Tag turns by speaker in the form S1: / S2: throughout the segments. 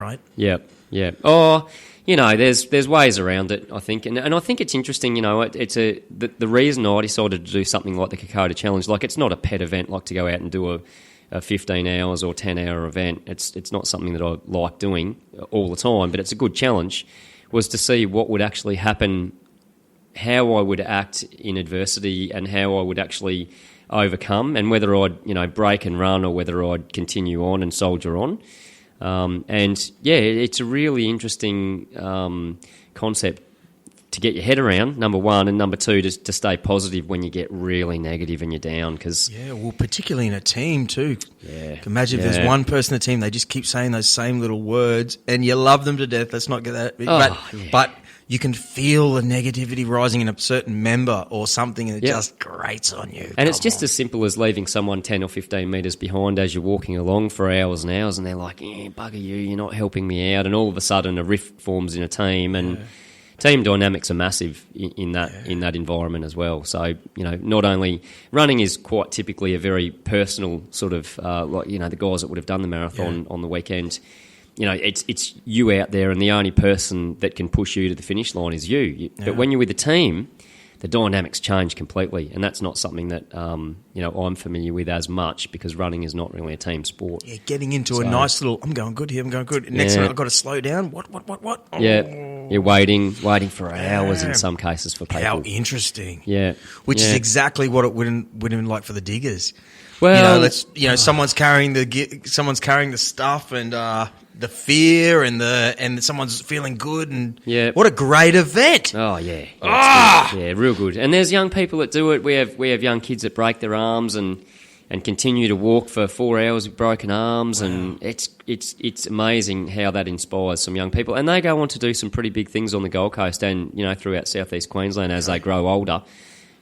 S1: right?
S2: Yeah. Oh, there's ways around it, I think, and I think it's interesting. The reason I decided to do something like the Kokoda Challenge, like it's not a pet event, like to go out and do a 15 hours or 10-hour event. It's not something that I like doing all the time, but it's a good challenge. Was to see what would actually happen, how I would act in adversity, and how I would actually overcome, and whether I'd break and run or whether I'd continue on and soldier on. It's a really interesting concept to get your head around, number one, and number two, to stay positive when you get really negative and you're down.
S1: Particularly in a team too.
S2: Yeah.
S1: Imagine if there's one person in the team, they just keep saying those same little words, and you love them to death. Let's not get that. But you can feel the negativity rising in a certain member or something, and it just grates on you.
S2: And it's just as simple as leaving someone 10 or 15 metres behind as you're walking along for hours and hours, and they're like, bugger you, you're not helping me out. And all of a sudden a rift forms in a team, and team dynamics are massive in that environment as well. So, not only running is quite typically a very personal sort of, the guys that would have done the marathon on the weekend, it's you out there, and the only person that can push you to the finish line is you. But when you're with a team, the dynamics change completely, and that's not something that I'm familiar with as much, because running is not really a team sport.
S1: Yeah, getting into a nice little, I'm going good here, I'm going good. Next minute I've got to slow down. What? Oh.
S2: Yeah, you're waiting for hours in some cases for people.
S1: How interesting.
S2: Yeah,
S1: which is exactly what it would have been like for the diggers.
S2: Well,
S1: someone's carrying the stuff, and the fear, and someone's feeling good, and what a great event!
S2: Oh yeah, real good. And there's young people that do it. We have young kids that break their arms and continue to walk for 4 hours with broken arms, and it's amazing how that inspires some young people. And they go on to do some pretty big things on the Gold Coast and throughout southeast Queensland as they grow older.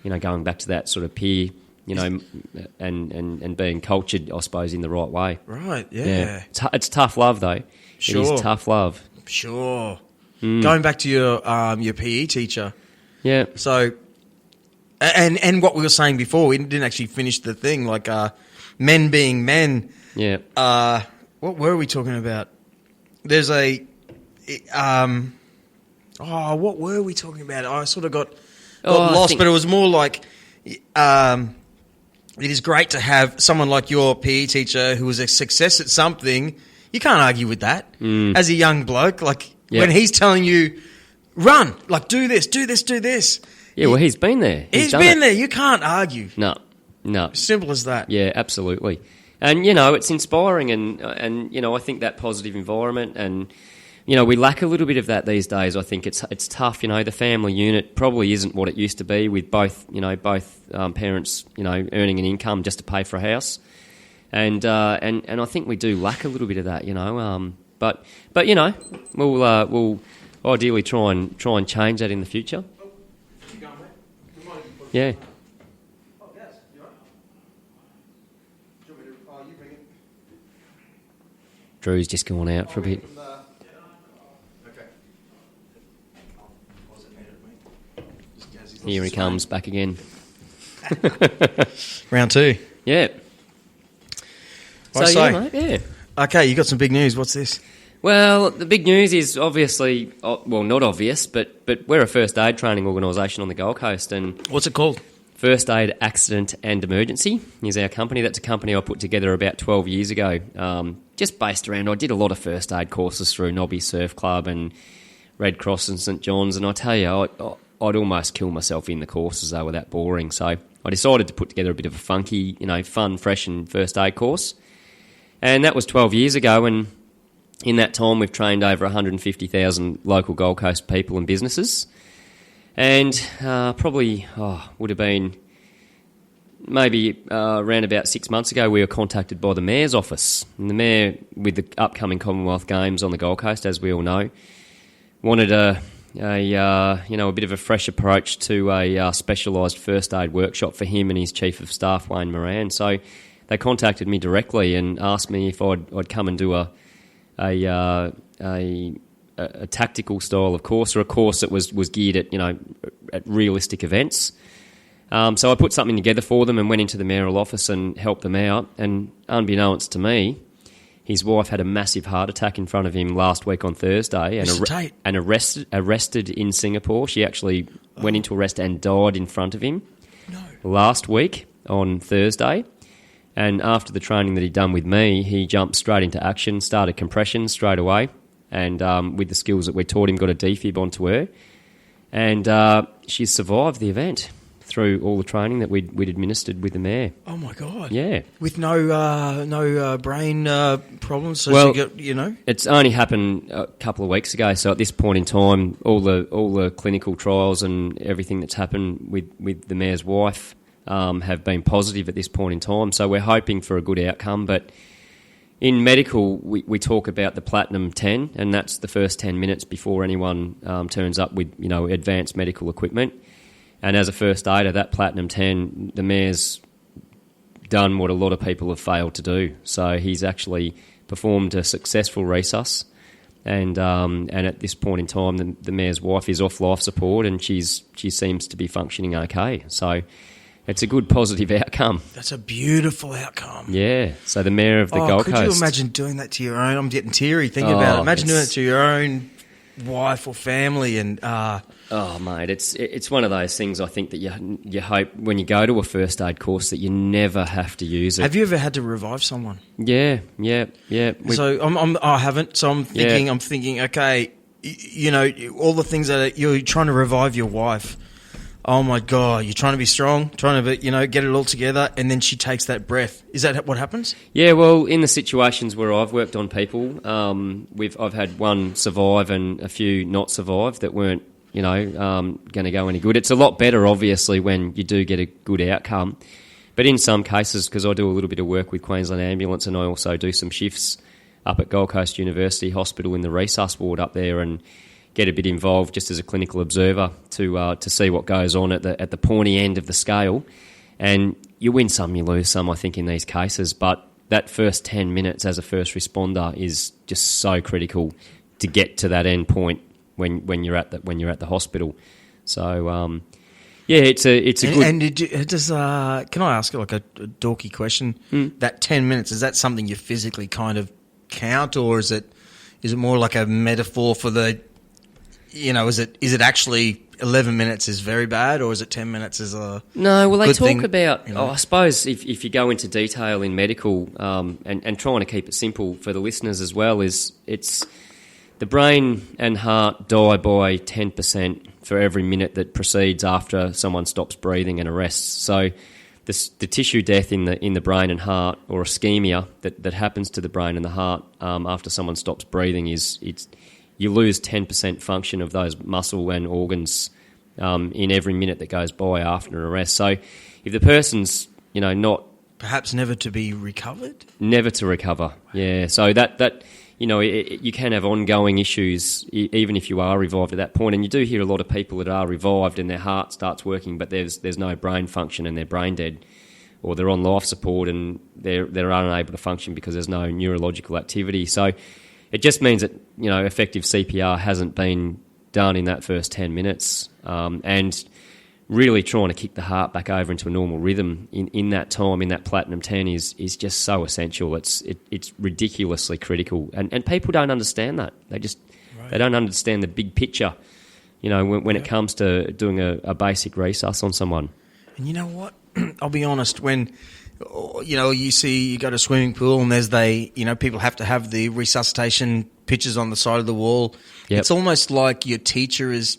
S2: Going back to that sort of peer. And being cultured, I suppose, in the right way.
S1: Right, yeah.
S2: It's tough love, though.
S1: Sure.
S2: It is tough love.
S1: Sure. Going back to your PE teacher.
S2: Yeah.
S1: So, and what we were saying before, we didn't actually finish the thing, like men being men.
S2: Yeah.
S1: What were we talking about? There's what were we talking about? I sort of got lost, but it was more like... it is great to have someone like your PE teacher who was a success at something. You can't argue with that. As a young bloke, when he's telling you, run, do this, do this, do this.
S2: Yeah, well, he's been there.
S1: He's been there. You can't argue.
S2: No.
S1: Simple as that.
S2: Yeah, absolutely. And, it's inspiring, and I think that positive environment, and, we lack a little bit of that these days. I think it's tough. The family unit probably isn't what it used to be, with both parents, earning an income just to pay for a house, and I think we do lack a little bit of that. But we'll ideally try and change that in the future. Yeah. Drew's just gone out for a bit. Here he comes back again.
S1: Round two.
S2: Yeah. Mate, yeah.
S1: Okay, you got some big news. What's this?
S2: Well, the big news is obviously, not obvious, but we're a first aid training organisation on the Gold Coast. And
S1: what's it called?
S2: First Aid Accident and Emergency is our company. That's a company I put together about 12 years ago, just based around, I did a lot of first aid courses through Nobby Surf Club and Red Cross and St John's, and I tell you, I'd almost kill myself in the courses. They were that boring. So I decided to put together a bit of a funky, fun, fresh and first aid course. And that was 12 years ago, and in that time we've trained over 150,000 local Gold Coast people and businesses. And probably would have been maybe around about 6 months ago, we were contacted by the Mayor's office. And the Mayor, with the upcoming Commonwealth Games on the Gold Coast, as we all know, wanted a bit of a fresh approach to a specialised first aid workshop for him and his Chief of Staff, Wayne Moran. So they contacted me directly and asked me if I'd come and do a tactical style of course, or a course that was geared at realistic events. So I put something together for them and went into the mayoral office and helped them out. And unbeknownst to me, His wife had a massive heart attack in front of him last week on Thursday and arrested in Singapore. She actually went into arrest and died in front of him last week on Thursday. And after the training that he'd done with me, he jumped straight into action, started compression straight away, and with the skills that we taught him, got a defib onto her. And she's survived the event through all the training that we'd administered with the mare.
S1: Oh, my God.
S2: Yeah.
S1: With no brain problems? So
S2: well,
S1: she got, you know?
S2: It's only happened a couple of weeks ago, so at this point in time, all the clinical trials and everything that's happened with the mare's wife have been positive at this point in time. So we're hoping for a good outcome, but in medical, we talk about the Platinum 10, and that's the first 10 minutes before anyone turns up with, you know, advanced medical equipment. And as a first aider, that Platinum 10, the mare's done what a lot of people have failed to do. So he's actually performed a successful resus, and at this point in time, the mare's wife is off life support, and she seems to be functioning okay. So it's a good positive outcome.
S1: That's a beautiful outcome.
S2: Yeah. So the mayor of the Gold Coast.
S1: Could you imagine doing that to your own? I'm getting teary thinking about it. Imagine doing it to your own wife or family, and
S2: oh, mate, it's one of those things. I think that you hope when you go to a first aid course that you never have to use it.
S1: Have you ever had to revive someone?
S2: Yeah.
S1: So I haven't. So I'm thinking. Okay, you know, all the things that you're trying to revive your wife. Oh my God, you're trying to be strong, trying to, you know, get it all together, and then she takes that breath. Is that what happens?
S2: Yeah, well, in the situations where I've worked on people, I've had one survive and a few not survive that weren't, you know, going to go any good. It's a lot better, obviously, when you do get a good outcome. But in some cases, because I do a little bit of work with Queensland Ambulance, and I also do some shifts up at Gold Coast University Hospital in the resus ward up there, and get a bit involved just as a clinical observer to see what goes on at the pointy end of the scale. And you win some, you lose some, I think, in these cases. But that first 10 minutes as a first responder is just so critical to get to that end point when you're at the hospital. So yeah, it's a good.
S1: And can I ask like a dorky question? That 10 minutes, is that something you physically kind of count, or is it more like a metaphor for the, you know, is it actually 11 minutes is very bad, or is it 10 minit's is a
S2: no? Well, they
S1: good
S2: talk
S1: thing,
S2: about.
S1: you know?
S2: I suppose if you go into detail in medical, and trying to keep it simple for the listeners as well, it's the brain and heart die by 10% for every minute that proceeds after someone stops breathing and arrests. So the tissue death in the brain and heart, or ischemia that happens to the brain and the heart after someone stops breathing, you lose 10% function of those muscle and organs in every minute that goes by after an arrest. So if the person's, you know, not...
S1: Perhaps never to be recovered?
S2: Never to recover, yeah. So that you know, you can have ongoing issues even if you are revived at that point. And you do hear a lot of people that are revived and their heart starts working, but there's no brain function and they're brain dead, or they're on life support and they're unable to function because there's no neurological activity. So it just means that, you know, effective CPR hasn't been done in that first 10 minutes, and really trying to kick the heart back over into a normal rhythm in that time, in that Platinum 10 is just so essential. It's ridiculously critical, and people don't understand that. They don't understand the big picture, you know, when it comes to doing a basic resus on someone.
S1: And you know what? I'll be honest, when... You know, you go to a swimming pool and people have to have the resuscitation pictures on the side of the wall. Yep. It's almost like your teacher is,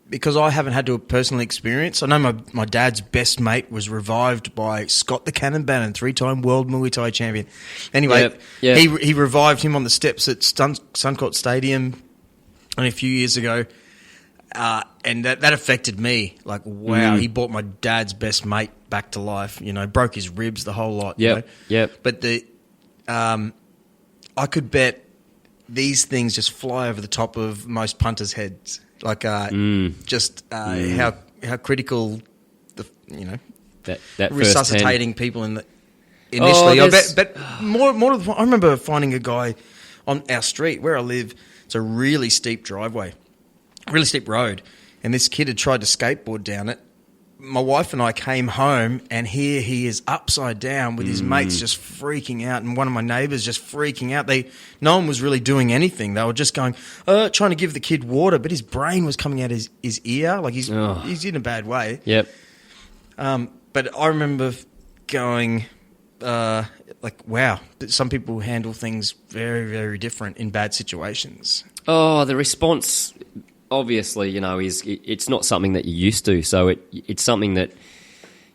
S1: because I haven't had to personally experience. I know my dad's best mate was revived by Scott the Cannon Bannon, 3-time world Muay Thai champion. Anyway,
S2: Yep.
S1: He revived him on the steps at Suncourt Stadium only a few years ago. And that affected me. Like, wow, he brought my dad's best mate back to life. You know, broke his ribs, the whole lot.
S2: Yeah,
S1: you know?
S2: yep.
S1: But I could bet these things just fly over the top of most punters' heads. Like, how critical
S2: that
S1: resuscitating people initially. I bet more. I remember finding a guy on our street where I live. It's a really steep driveway. Really steep road, and this kid had tried to skateboard down it, my wife and I came home, and here he is upside down with his mates just freaking out, and one of my neighbours just freaking out. No one was really doing anything. They were just going, trying to give the kid water, but his brain was coming out his ear. Like he's in a bad way.
S2: Yep.
S1: But I remember going, wow, some people handle things very, very different in bad situations.
S2: Oh, the response, obviously, it's not something that you're used to. So it's something that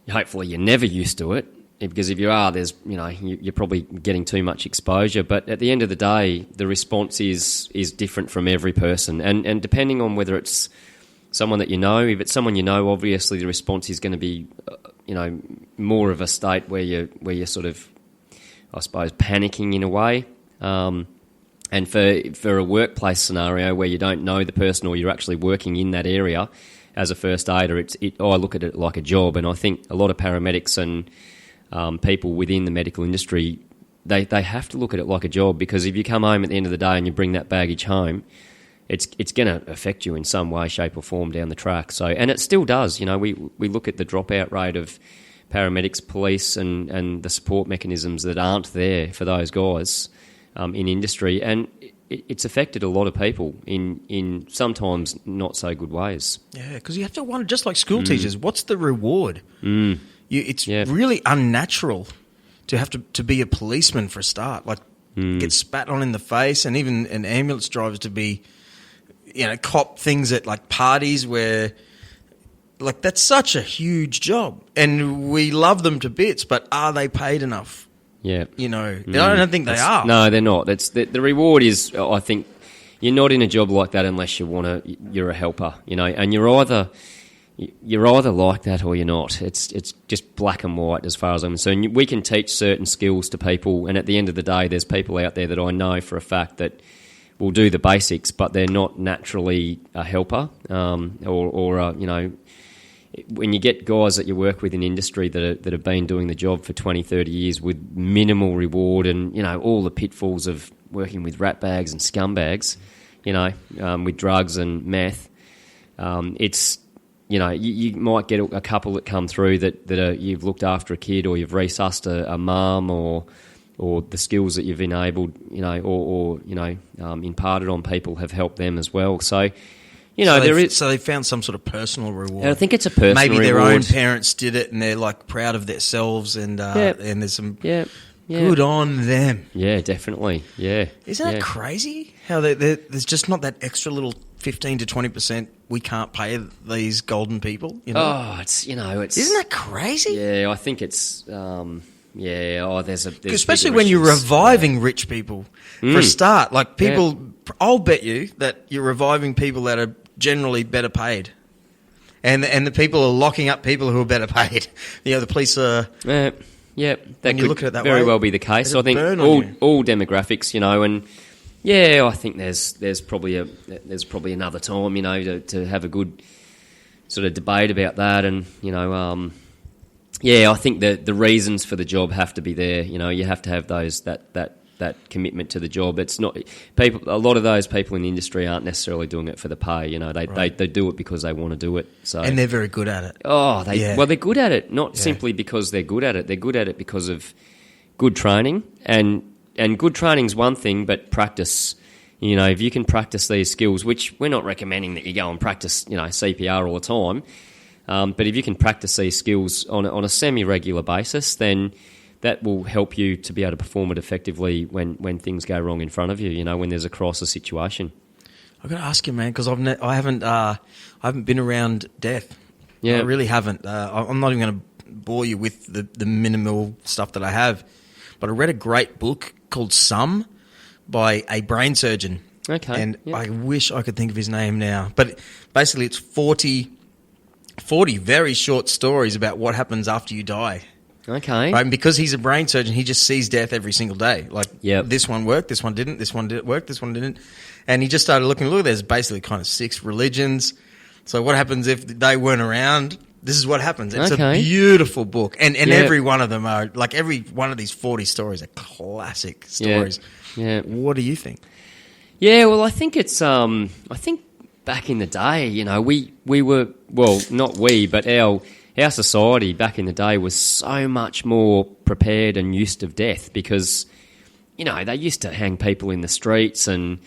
S2: hopefully you're never used to it. Because if you are, you're probably getting too much exposure. But at the end of the day, the response is different from every person. And depending on whether it's someone that you know, if it's someone you know, obviously the response is going to be, more of a state where you're sort of, I suppose, panicking in a way. And for a workplace scenario where you don't know the person or you're actually working in that area as a first aider, I look at it like a job. And I think a lot of paramedics and people within the medical industry, they have to look at it like a job, because if you come home at the end of the day and you bring that baggage home, it's going to affect you in some way, shape or form down the track. So, and it still does. We look at the dropout rate of paramedics, police and the support mechanisms that aren't there for those guys in industry, and it's affected a lot of people in sometimes not so good ways.
S1: Yeah, because you have to wonder, just like school teachers, what's the reward? It's really unnatural to have to be a policeman for a start, like get spat on in the face, and even an ambulance drivers to be, cop things at like parties where, like, that's such a huge job, and we love them to bits, but are they paid enough?
S2: Yeah.
S1: I don't think they are.
S2: No, they're not. The reward is, I think, you're not in a job like that unless you're a helper, and you're either like that or you're not. It's just black and white as far as I'm concerned. We can teach certain skills to people, and at the end of the day, there's people out there that I know for a fact that will do the basics, but they're not naturally a helper, when you get guys that you work with in industry that have been doing the job for 20, 30 years with minimal reward and, all the pitfalls of working with rat bags and scumbags, with drugs and meth, it's, you might get a couple that come through that you've looked after a kid, or you've resussed a mum, or the skills that you've enabled, imparted on people have helped them as well. So,
S1: so they found some sort of personal reward.
S2: I think it's a personal reward.
S1: Maybe their own parents did it, and they're like proud of themselves, and there's some good on them.
S2: Yeah, definitely. Yeah,
S1: isn't that crazy? How there's just not that extra little 15 to 20% we can't pay these golden people.
S2: Oh, it's
S1: isn't that crazy?
S2: Yeah, I think it's there's
S1: especially when you're reviving rich people for a start. Like people, I'll bet you that you're reviving people that are generally better paid, and the people are locking up people who are better paid. The police are.
S2: That could
S1: you look at it that
S2: very
S1: way,
S2: well be the case. So I think all demographics, and I think there's probably another time, to have a good sort of debate about that, and I think the reasons for the job have to be there. You have to have those that commitment to the job. It's not people. A lot of those people in the industry aren't necessarily doing it for the pay. They do it because they want to do it. So,
S1: and they're very good at it.
S2: Oh, they're good at it. Not simply because they're good at it. They're good at it because of good training, and good training's one thing, but practice. If you can practice these skills, which we're not recommending that you go and practice, CPR all the time. But if you can practice these skills on a semi-regular basis, then that will help you to be able to perform it effectively when things go wrong in front of you, when there's a crisis situation.
S1: I've got to ask you, man, because I haven't been around death. Yeah, I really haven't. I'm not even going to bore you with the minimal stuff that I have, but I read a great book called Some by a brain surgeon.
S2: Okay.
S1: And I wish I could think of his name now. But basically it's 40 very short stories about what happens after you die.
S2: Okay.
S1: Right? And because he's a brain surgeon, he just sees death every single day. Like, this one worked, this one didn't, this one did work, this one didn't. And he just started looking, there's basically kind of 6 religions. So what happens if they weren't around? This is what happens. It's a beautiful book. And every one of them are, like every one of these 40 stories are classic stories.
S2: Yeah.
S1: What do you think?
S2: Yeah, well, I think it's, I think back in the day, we were, well, not we, but our society back in the day was so much more prepared and used to death because, you know, they used to hang people in the streets and